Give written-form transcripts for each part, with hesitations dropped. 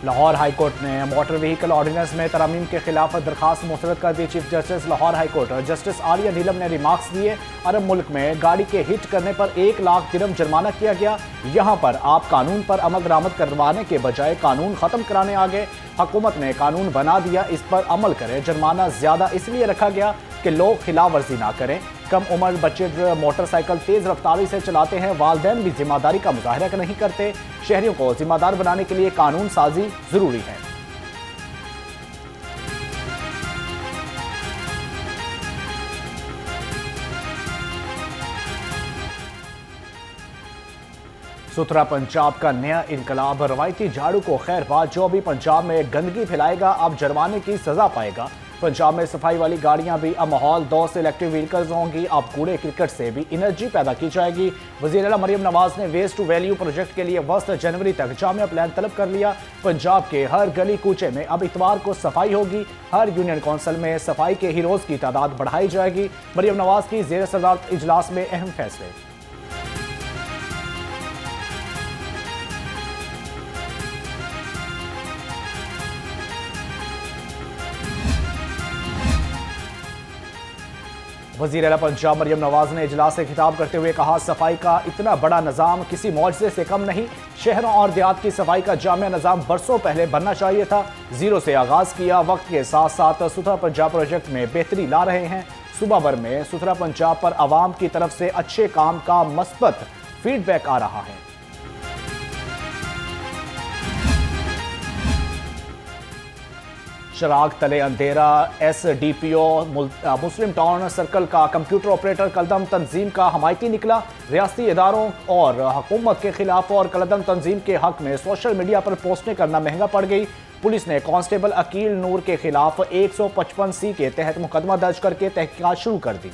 Lahore high court ने motor vehicle ordinance में तरमीम के खिलाफ दरखास्त मुस्तरद कर दी। Chief justice Lahore high court justice Aliya Neelam ने रिमार्क्स दिए। अरब मुल्क में गाड़ी के हिट करने पर 1 लाख दिरहम जुर्माना किया गया। यहाँ पर आप कानून पर अमल दरामद करवाने के बजाय कानून खत्म कराने आ गए। हुकूमत ने कानून बना दिया, इस पर अमल करें। जुर्माना ज्यादा इसलिए रखा गया कि लोग खिलाफ वर्जी ना करें। कम उम्र बच्चे मोटरसाइकिल तेज रफ्तारी से चलाते हैं। वालिदैन भी जिम्मेदारी का मुजाहरा नहीं करते। शहरियों को जिम्मेदार बनाने के लिए कानून साजी जरूरी है। सुथरा पंजाब का नया इनकलाब, रवायती झाड़ू को खैर बात, जो भी पंजाब में गंदगी फैलाएगा अब जुर्माने की सजा पाएगा। पंजाब में सफाई वाली गाड़ियां भी अब माहौल 2 से इलेक्ट्रिक व्हीकल्स होंगी। अब कूड़े क्रिकेट से भी एनर्जी पैदा की जाएगी। वज़ीर आला मरियम नवाज ने वेस्ट टू वैल्यू प्रोजेक्ट के लिए 20 जनवरी तक जामिया प्लान तलब कर लिया। पंजाब के हर गली कूचे में अब इतवार को सफाई होगी। हर यूनियन काउंसिल में सफाई के हीरोज की तादाद बढ़ाई जाएगी। मरियम नवाज की ज़ेर सदारत इजलास में अहम फैसले। वज़ीर आला पंजाब मरियम नवाज ने इजलास से खिताब करते हुए कहा, सफाई का इतना बड़ा निज़ाम किसी मौजज़े से कम नहीं। शहरों और देहात की सफाई का जामिया निज़ाम बरसों पहले बनना चाहिए था। जीरो से आगाज़ किया। वक्त के साथ साथ सुथरा पंजाब प्रोजेक्ट में बेहतरी ला रहे हैं। सूबा भर में सुथरा पंजाब पर आवाम की तरफ से अच्छे काम का मस्बत फीडबैक आ रहा है। शराग तले अंधेरा, SDPO मुस्लिम टाउन सर्कल का कंप्यूटर ऑपरेटर कलदम तंजीम का हमायती निकला। रियासती इदारों और हुकूमत के खिलाफ और कलदम तंजीम के हक में सोशल मीडिया पर पोस्टें करना महंगा पड़ गई। पुलिस ने कांस्टेबल अकील नूर के खिलाफ 155C के तहत मुकदमा दर्ज करके तहकीकात शुरू कर दी।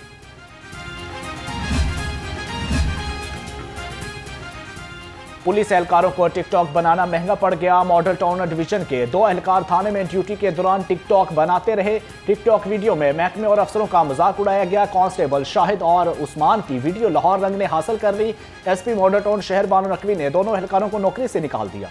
पुलिस एहलकारों को टिकटॉक बनाना महंगा पड़ गया। मॉडल टाउन डिवीजन के 2 एहलकार थाने में ड्यूटी के दौरान टिकटॉक बनाते रहे। टिकटॉक वीडियो में महकमे और अफसरों का मजाक उड़ाया गया। कांस्टेबल शाहिद और उस्मान की वीडियो लाहौर रंग ने हासिल कर ली। SP मॉडल टाउन शहर बानो नकवी ने दोनों एहलकारों को नौकरी से निकाल दिया।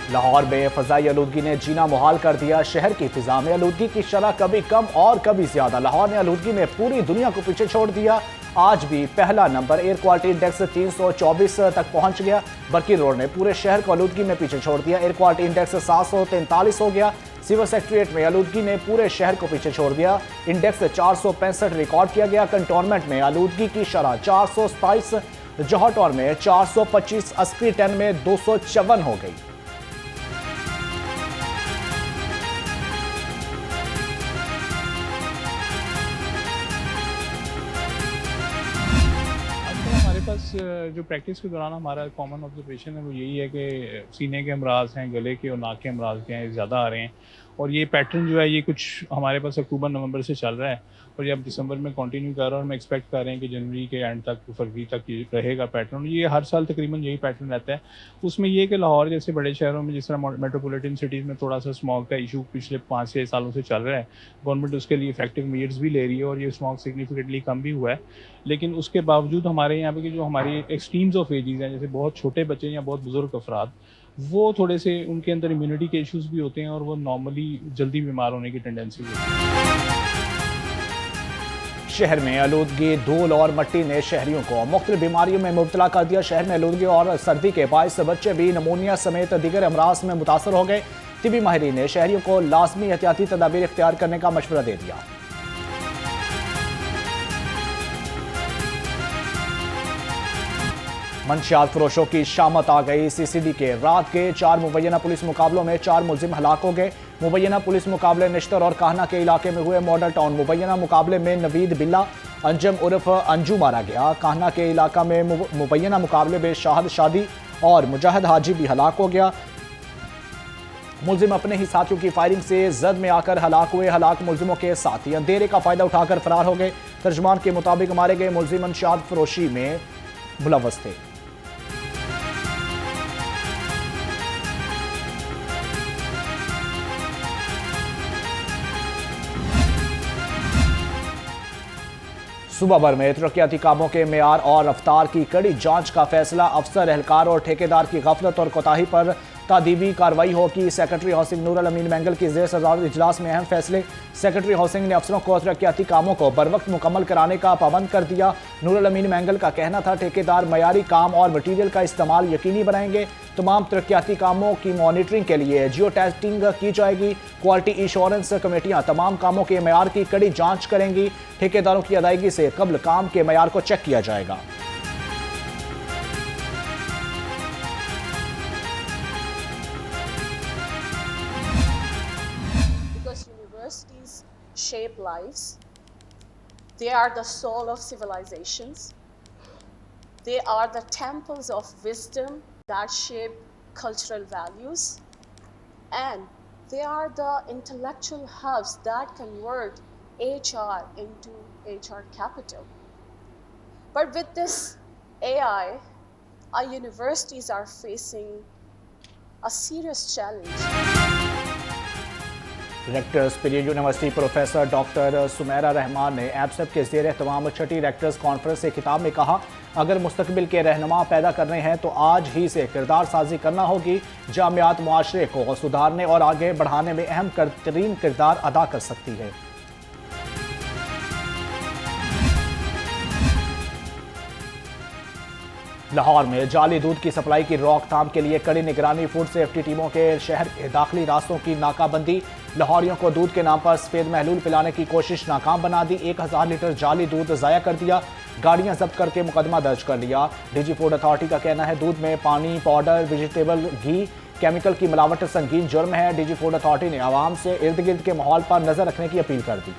लाहौर में फजाई आलूदगी ने जीना मुहाल कर दिया। शहर की फिजा में आलूदगी की शरह कभी कम और कभी ज्यादा। लाहौर ने आलूदगी में पूरी दुनिया को पीछे छोड़ दिया। आज भी पहला नंबर एयर क्वालिटी इंडेक्स 324 तक पहुंच गया। बरकी रोड ने पूरे शहर को आलूदगी में पीछे छोड़ दिया। एयर क्वालिटी इंडेक्स 743 हो गया। सिविल सेक्रेटरीट में आलूदगी ने पूरे शहर को पीछे छोड़ दिया। इंडेक्स 465 रिकॉर्ड किया गया। कंटोनमेंट में आलूदगी की शरह 427, जौहर टाउन में 425, अस्करी 10 में 254 हो गई। बस जो प्रैक्टिस के दौरान हमारा कॉमन ऑब्जर्वेशन है वो यही है कि सीने के अमराज हैं, गले के और नाक के अमराज के हैं, ज़्यादा आ रहे हैं। और ये पैटर्न जो है ये कुछ हमारे पास अक्टूबर नवंबर से चल रहा है और ये अब दिसंबर में कंटिन्यू कर रहा है और हम एक्सपेक्ट कर रहे हैं कि जनवरी के एंड तक, फरवरी तक ये रहेगा पैटर्न। ये हर साल तकरीबन यही पैटर्न रहता है। उसमें ये कि लाहौर जैसे बड़े शहरों में जिस तरह मेट्रोपॉलिटन सिटीज़ में थोड़ा सा स्मॉग का इशू पिछले 5-6 सालों से चल रहा है, गवर्नमेंट उसके लिए इफेक्टिव मेजर्स भी ले रही है और ये स्मॉग सिग्निफिकेंटली कम भी हुआ है। लेकिन उसके बावजूद हमारे यहाँ पे कि जो हमारी एक्सट्रीम्स ऑफ एजेस हैं, जैसे बहुत छोटे बच्चे या बहुत बुजुर्ग अफराद, वो थोड़े से उनके अंदर इम्यूनिटी के इश्यूज भी होते हैं और वो नॉर्मली जल्दी बीमार होने की टेंडेंसी होती है। शहर में आलूदगी, धूल और मिट्टी ने शहरियों को मुख्तलिफ बीमारियों में मुब्तला कर दिया। शहर में आलूदगी और सर्दी के बायस बच्चे भी नमूनिया समेत दीगर अमराज में मुतासर हो गए। तिबी माहिरीन ने शहरियों को लाजमी एहतियाती तदाबीर इख्तियार करने का मशवरा दे दिया। मंशियात फरोशों की शामत आ गई। CCD के रात के 4 मुबैना पुलिस मुकाबलों में 4 मुलजिम हलाक हो गए। मुबैना पुलिस मुकाबले निश्तर और काहना के इलाके में हुए। मॉडल टाउन मुबैना मुकाबले में नवीद बिल्ला अंजम उर्फ अंजू मारा गया। काहना के इलाका में मुबैना मुकाबले में शाहद शादी और मुजाहिद हाजी भी हलाक हो गया। मुलजिम अपने ही साथियों की फायरिंग से जद में आकर हलाक हुए। हलाक मुलजिमों के साथी अंधेरे का फायदा उठाकर फरार हो गए। तर्जुमान के मुताबिक मारे गए मुलजिम मंशियात फरोशी में मुलव्वस थे। सूबा भर में तरक्याती कामों के मेयार और रफ्तार की कड़ी जांच का फैसला। अफसर, एहलकार और ठेकेदार की गफलत और कोताही पर तादीबी कार्रवाई होगी। सेक्रेटरी हाउसिंग नूरुल अमीन मैंगल की ज़ेर सदारत इजलास में अहम फैसले। सेक्रेटरी हाउसिंग ने अफसरों को तरक्याती कामों को बरवक्त मुकम्मल कराने का पाबंद कर दिया। नूरुल अमीन मैंगल का कहना था ठेकेदार मयारी काम और मटीरियल का इस्तेमाल यकीनी बनाएंगे। तमाम तरक्याती कामों की मॉनिटरिंग के लिए जियो टेस्टिंग की जाएगी। क्वालिटी इंश्योरेंस कमेटियां तमाम कामों के मेयार की कड़ी जांच करेंगी। ठेकेदारों की अदायगी से कबल काम के मेयार को चेक किया जाएगा। Universities shape lives. They are the soul of civilizations. They are the temples of wisdom that shape cultural values. And they are the intellectual hubs that convert HR into HR capital. But with this AI, our universities are facing a serious challenge. रेक्टर्स पीरियड university professor doctor Sumera Rahman ने एब्सेप के ज़ेर तमाम छठी rector's conference से खिताब में कहा, अगर मुस्तकबिल के रहनुमा पैदा करने हैं तो आज ही से किरदार साजी करना होगी। जामियात मुआशरे को सुधारने और आगे बढ़ाने में अहम तरीन किरदार अदा कर सकती है। लाहौर में जाली दूध की सप्लाई की रोकथाम के लिए कड़ी निगरानी। फूड सेफ्टी टीमों के शहर के दाखिली रास्तों की नाकाबंदी। लाहौरियों को दूध के नाम पर सफेद महलूल पिलाने की कोशिश नाकाम बना दी। 1000 लीटर जाली दूध ज़ाया कर दिया। गाड़ियां जब्त करके मुकदमा दर्ज कर लिया। डीजी फूड अथॉरिटी का कहना है दूध में पानी, पाउडर, वेजिटेबल घी, केमिकल की मिलावट संगीन जुर्म है। डीजी फूड अथॉरिटी ने आवाम से इर्द गिर्द के माहौल पर नजर रखने की अपील कर दी।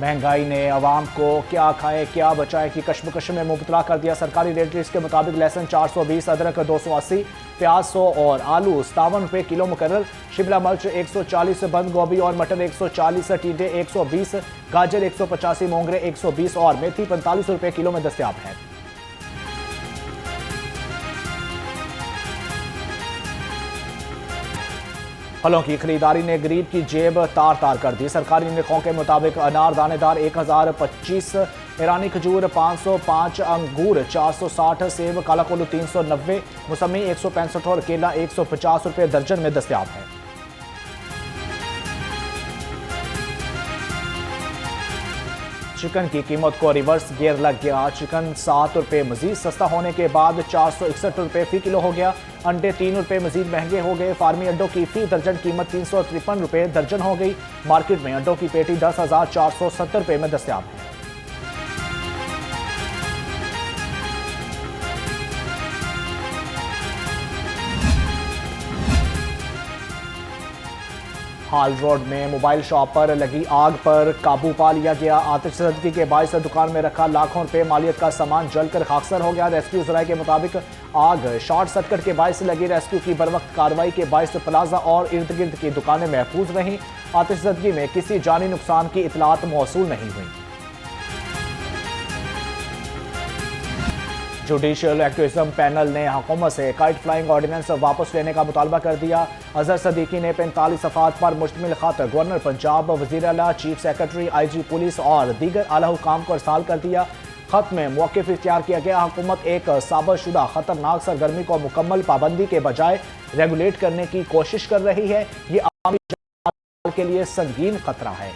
महंगाई ने आवाम को क्या खाए क्या बचाए की कशमकश में मुबतला कर दिया। सरकारी रेट के मुताबिक लहसुन 420, अदरक 280, प्याज 100 और आलू 57 रुपये किलो मुकर्रर। शिमला मिर्च 140, बंद गोभी और मटर 140, टींडे 120, गाजर 185, मोंगरे 120 और मेथी 45 रुपये किलो में दस्तयाब है। फलों की खरीदारी ने गरीब की जेब तार तार कर दी। सरकारी निरखों के मुताबिक अनार दानेदार 1025, ईरानी खजूर 505, अंगूर 460, सेब काला कोल्लू 390, मौसमी 165 और केला 150 रुपये दर्जन में दस्तयाब है। चिकन की कीमत को रिवर्स गियर लग गया। चिकन 7 रुपये मजीद सस्ता होने के बाद 461 रुपये फी किलो हो गया। अंडे 3 रुपये मजीद महंगे हो गए। फार्मी अंडों की फी दर्जन कीमत 353 रुपये दर्जन हो गई। मार्केट में अंडों की पेटी 10,470 रुपये में दस्तयाब है। हाल रोड में मोबाइल शॉप पर लगी आग पर काबू पा लिया गया। आतिशज़दगी के बायस दुकान में रखा लाखों रुपए मालियत का सामान जलकर खाकसर हो गया। रेस्क्यू ज़राए के मुताबिक आग शॉर्ट सर्किट के बायस लगी। रेस्क्यू की बरवक्त कार्रवाई के बायस प्लाजा और इर्द गिर्द की दुकानें महफूज रहीं। आतिशज़दगी में किसी जानी नुकसान की इतलात मौसूल नहीं हुई। जुडिशियल एक्टिविज्म पैनल ने हुकूमत से काइट फ्लाइंग ऑर्डिनेंस वापस लेने का मुतालबा कर दिया। अजहर सदीकी ने 45 सफ़ात पर मुश्तमिल खत गवर्नर पंजाब, वज़ीर आला, चीफ सेक्रेटरी, IG पुलिस और दीगर आला हुकाम को अरसाल कर दिया। खत में मौक़िफ़ इख्तियार किया गया। हुकूमत एक साबितशुदा खतरनाक सरगर्मी को मुकम्मल पाबंदी के बजाय रेगुलेट करने की कोशिश कर रही है। ये आवामी जान के लिए संगीन खतरा है।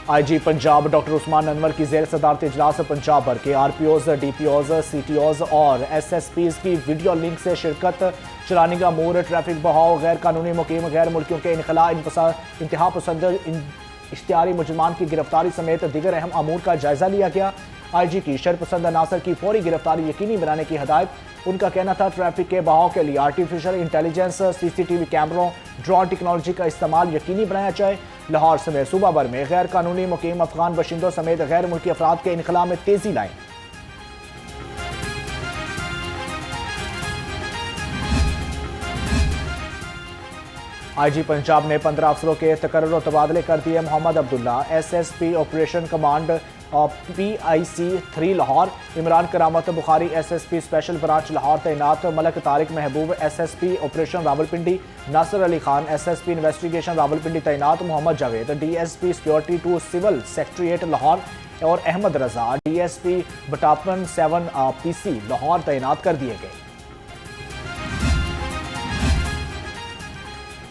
IG पंजाब डॉक्टर उस्मान अनवर की ज़ेर सदारत इजलास पंजाब भर के RPOs, DPOs, CTOs और SSPs की वीडियो लिंक से शिरकत। चलानी का मूर, ट्रैफिक बहाव, गैर कानूनी मुकीम गैर मुल्कियों के इनखला, इंतहा पसंद इश्तिहारी मुजरमान की गिरफ्तारी समेत दीगर अहम अमूर का जायजा लिया गया। IG की शरपसंद अनासर की फौरी गिरफ्तारी यकीनी बनाने की हदायत। उनका कहना था ट्रैफिक के बहाव के लिए आर्टिफिशियल इंटेलिजेंस, CCTV कैमरों, ड्रोन टेक्नोलॉजी का इस्तेमाल यकीनी बनाया जाए। लाहौर समेत सूबा भर में गैर कानूनी मुकीम अफगान बशिंदों समेत गैर मुल्की अफराद के इनखला में तेजी लाएं। IG पंजाब ने 15 अफसरों के तकर्रुर और तबादले कर दिए। Mohammad Abdullah SSP operation command PIC 3 Lahore, Imran Karamat Bukhari SSP special branch Lahore तैनात, Malik Tariq Mahboob SSP operation Rawalpindi, Nasir Ali Khan SSP investigation Rawalpindi तैनात, Mohammad Javed DSP security 2 civil secretariat Lahore और अहमद रजा DSP बटापन 7 PC लाहौर तैनात कर दिए गए।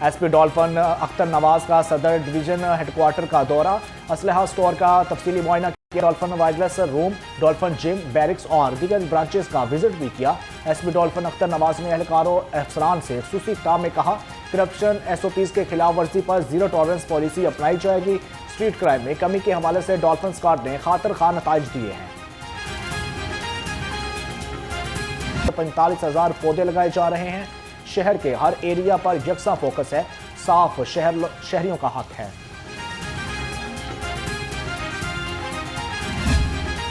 SP डॉल्फिन अख्तर नवाज का सदर डिवीजन हेडक्वार्टर का दौरा, असलहा स्टोर का तफसीली मुआयना किया, dolphin wireless room, dolphin gym, barracks और दीगर ब्रांचेस का विजिट भी किया। SP डॉल्फिन अख्तर नवाज ने एहलकारों अफसरान से खुसूसी खिताब में कहा, करप्शन SOPs के खिलाफ वर्जी पर जीरो टॉलरेंस पॉलिसी अपनाई जाएगी। स्ट्रीट क्राइम में कमी के हवाले से डॉल्फिन स्क्वाड ने खातिर खा नताइज दिए हैं। 45,000 पौधे लगाए जा रहे हैं। शहर के हर एरिया पर यकसा फोकस है, साफ शहरियों का हक है।